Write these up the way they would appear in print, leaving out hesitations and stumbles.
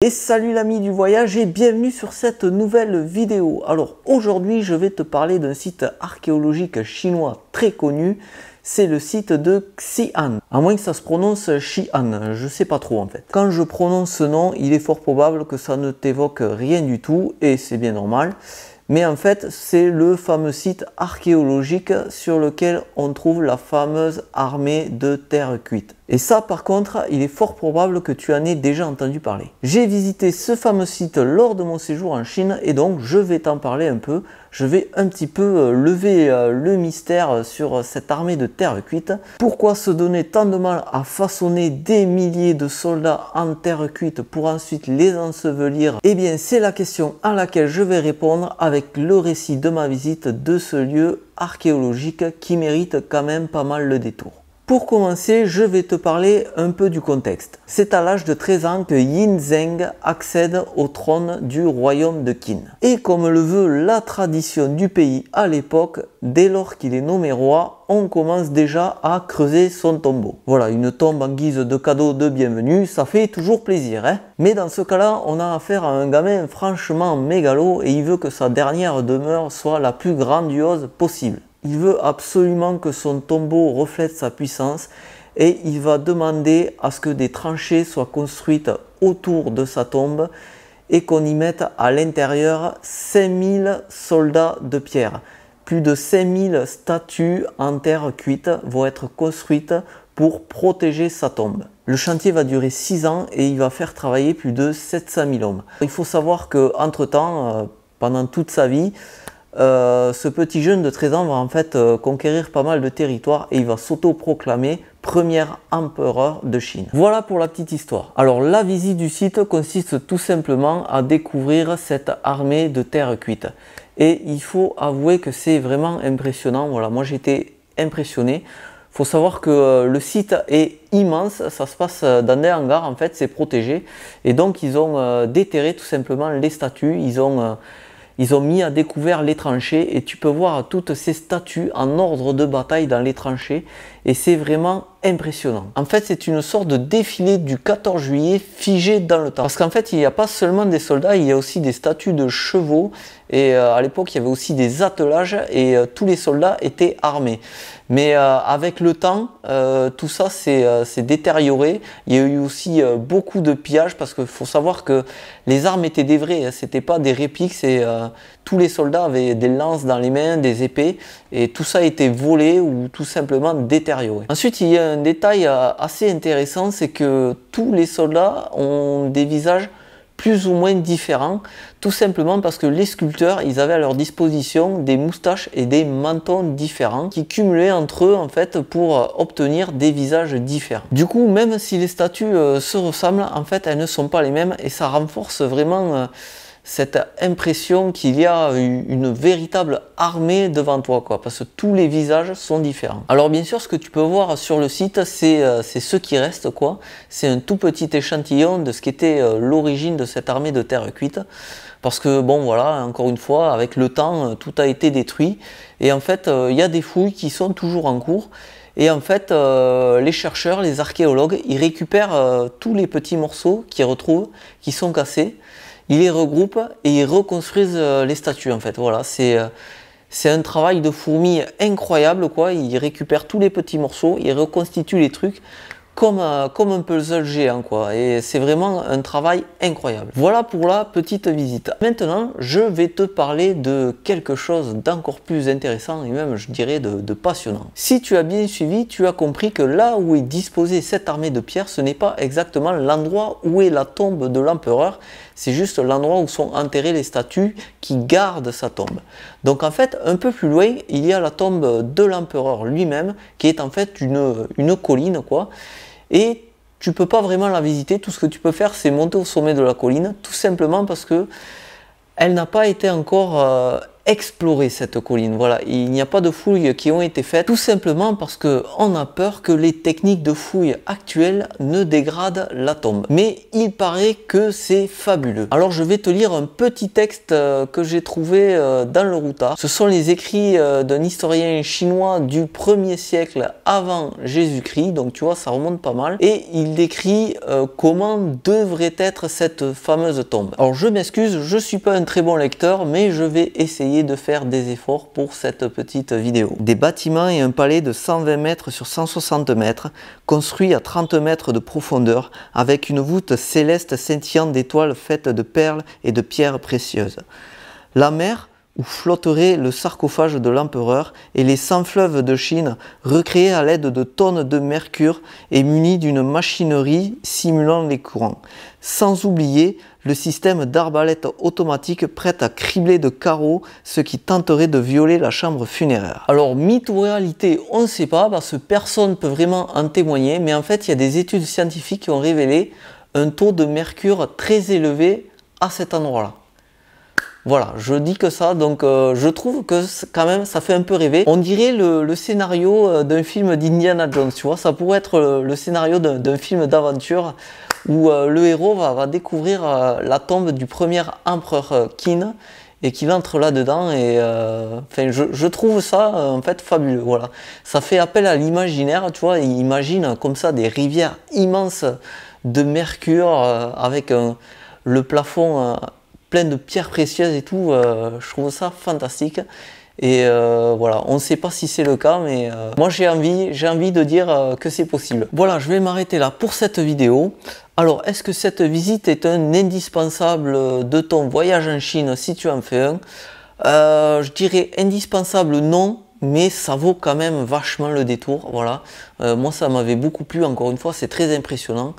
Et salut l'ami du voyage et bienvenue sur cette nouvelle vidéo. Alors aujourd'hui je vais te parler d'un site archéologique chinois très connu, c'est le site de Xi'an. À moins que ça se prononce Xi'an, je sais pas trop en fait. Quand je prononce ce nom, il est fort probable que ça ne t'évoque rien du tout et c'est bien normal. Mais en fait, c'est le fameux site archéologique sur lequel on trouve la fameuse armée de terre cuite. Et ça, par contre, il est fort probable que tu en aies déjà entendu parler. J'ai visité ce fameux site lors de mon séjour en Chine et donc je vais t'en parler un peu. Je vais un petit peu lever le mystère sur cette armée de terre cuite. Pourquoi se donner tant de mal à façonner des milliers de soldats en terre cuite pour ensuite les ensevelir? Eh bien, c'est la question à laquelle je vais répondre avec le récit de ma visite de ce lieu archéologique qui mérite quand même pas mal le détour. Pour commencer, je vais te parler un peu du contexte. C'est à l'âge de 13 ans que Yin Zheng accède au trône du royaume de Qin. Et comme le veut la tradition du pays à l'époque, dès lors qu'il est nommé roi, on commence déjà à creuser son tombeau. Voilà, une tombe en guise de cadeau de bienvenue, ça fait toujours plaisir, hein. Mais dans ce cas-là, on a affaire à un gamin franchement mégalo et il veut que sa dernière demeure soit la plus grandiose possible. Il veut absolument que son tombeau reflète sa puissance et il va demander à ce que des tranchées soient construites autour de sa tombe et qu'on y mette à l'intérieur 5000 soldats de pierre. Plus de 5000 statues en terre cuite vont être construites pour protéger sa tombe. Le chantier va durer 6 ans et il va faire travailler plus de 700 000 hommes. Il faut savoir qu'entre-temps, pendant toute sa vie, ce petit jeune de 13 ans va en fait conquérir pas mal de territoires et il va s'auto-proclamer premier empereur de Chine. Voilà pour la petite histoire. Alors la visite du site consiste tout simplement à découvrir cette armée de terre cuite. Et il faut avouer que c'est vraiment impressionnant. Voilà, moi j'étais impressionné. Il faut savoir que le site est immense, ça se passe dans des hangars, en fait c'est protégé. Et donc ils ont déterré tout simplement les statues, ils ont mis à découvert les tranchées et tu peux voir toutes ces statues en ordre de bataille dans les tranchées et c'est vraiment impressionnant. En fait, c'est une sorte de défilé du 14 juillet figé dans le temps. Parce qu'en fait, il n'y a pas seulement des soldats, il y a aussi des statues de chevaux et à l'époque, il y avait aussi des attelages et tous les soldats étaient armés. Mais avec le temps, tout ça s'est détérioré. Il y a eu aussi beaucoup de pillages parce qu'il faut savoir que les armes étaient des vraies, hein, c'était pas des répliques. Tous les soldats avaient des lances dans les mains, des épées et tout ça a été volé ou tout simplement détérioré. Ensuite, il y a un détail assez intéressant, c'est que tous les soldats ont des visages plus ou moins différents, tout simplement parce que les sculpteurs, ils avaient à leur disposition des moustaches et des mentons différents qui cumulaient entre eux en fait pour obtenir des visages différents. Du coup, même si les statues se ressemblent, en fait elles ne sont pas les mêmes et ça renforce vraiment cette impression qu'il y a une véritable armée devant toi, quoi, parce que tous les visages sont différents. Alors bien sûr, ce que tu peux voir sur le site, c'est ce qui reste, quoi. C'est un tout petit échantillon de ce qui était l'origine de cette armée de terre cuite. Parce que bon voilà, encore une fois, avec le temps, tout a été détruit. Et en fait, il y a des fouilles qui sont toujours en cours. Et en fait, les chercheurs, les archéologues, ils récupèrent tous les petits morceaux qu'ils retrouvent, qui sont cassés. Ils les regroupent et ils reconstruisent les statues en fait. Voilà, c'est un travail de fourmi incroyable, quoi. Ils récupèrent tous les petits morceaux, ils reconstituent les trucs comme un puzzle géant, quoi. Et c'est vraiment un travail incroyable. Voilà pour la petite visite. Maintenant, je vais te parler de quelque chose d'encore plus intéressant et même, je dirais, de passionnant. Si tu as bien suivi, tu as compris que là où est disposée cette armée de pierre, ce n'est pas exactement l'endroit où est la tombe de l'empereur, c'est juste l'endroit où sont enterrées les statues qui gardent sa tombe. Donc en fait, un peu plus loin, il y a la tombe de l'empereur lui-même, qui est en fait une colline, quoi. Et tu peux pas vraiment la visiter, tout ce que tu peux faire c'est monter au sommet de la colline, tout simplement parce que elle n'a pas été encore explorer cette colline. Voilà, il n'y a pas de fouilles qui ont été faites, tout simplement parce qu'on a peur que les techniques de fouilles actuelles ne dégradent la tombe. Mais il paraît que c'est fabuleux. Alors je vais te lire un petit texte que j'ai trouvé dans le Routard. Ce sont les écrits d'un historien chinois du 1er siècle avant Jésus-Christ, donc tu vois, ça remonte pas mal. Et il décrit comment devrait être cette fameuse tombe. Alors je m'excuse, je suis pas un très bon lecteur, mais je vais essayer de faire des efforts pour cette petite vidéo. Des bâtiments et un palais de 120 mètres sur 160 mètres, construits à 30 mètres de profondeur, avec une voûte céleste scintillant d'étoiles faites de perles et de pierres précieuses. La mer, où flotterait le sarcophage de l'empereur, et les 100 fleuves de Chine, recréés à l'aide de tonnes de mercure et munis d'une machinerie simulant les courants. Sans oublier le système d'arbalète automatique prête à cribler de carreaux ce qui tenterait de violer la chambre funéraire. Alors mythe ou réalité, on ne sait pas parce que personne ne peut vraiment en témoigner, mais en fait il y a des études scientifiques qui ont révélé un taux de mercure très élevé à cet endroit-là. Voilà, je dis que ça, donc je trouve que quand même ça fait un peu rêver. On dirait le scénario d'un film d'Indiana Jones, tu vois, ça pourrait être le scénario d'un film d'aventure où le héros va découvrir la tombe du premier empereur Qin et qu'il entre là-dedans et enfin, je trouve ça en fait fabuleux, voilà. Ça fait appel à l'imaginaire, tu vois, imagine comme ça des rivières immenses de mercure avec le plafond plein de pierres précieuses et tout, je trouve ça fantastique. Et voilà, on ne sait pas si c'est le cas, mais moi j'ai envie de dire que c'est possible. Voilà, je vais m'arrêter là pour cette vidéo. Alors, est-ce que cette visite est un indispensable de ton voyage en Chine si tu en fais un? Je dirais indispensable non, mais ça vaut quand même vachement le détour. Voilà, moi ça m'avait beaucoup plu, encore une fois, c'est très impressionnant.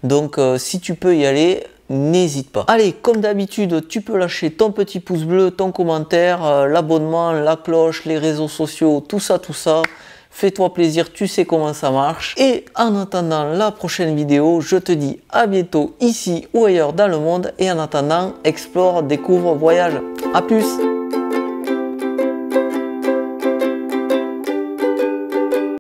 Donc si tu peux y aller, n'hésite pas. Allez, comme d'habitude, tu peux lâcher ton petit pouce bleu, ton commentaire, l'abonnement, la cloche, les réseaux sociaux, tout ça, tout ça. Fais-toi plaisir, tu sais comment ça marche. Et en attendant la prochaine vidéo, je te dis à bientôt ici ou ailleurs dans le monde. Et en attendant, explore, découvre, voyage. À plus!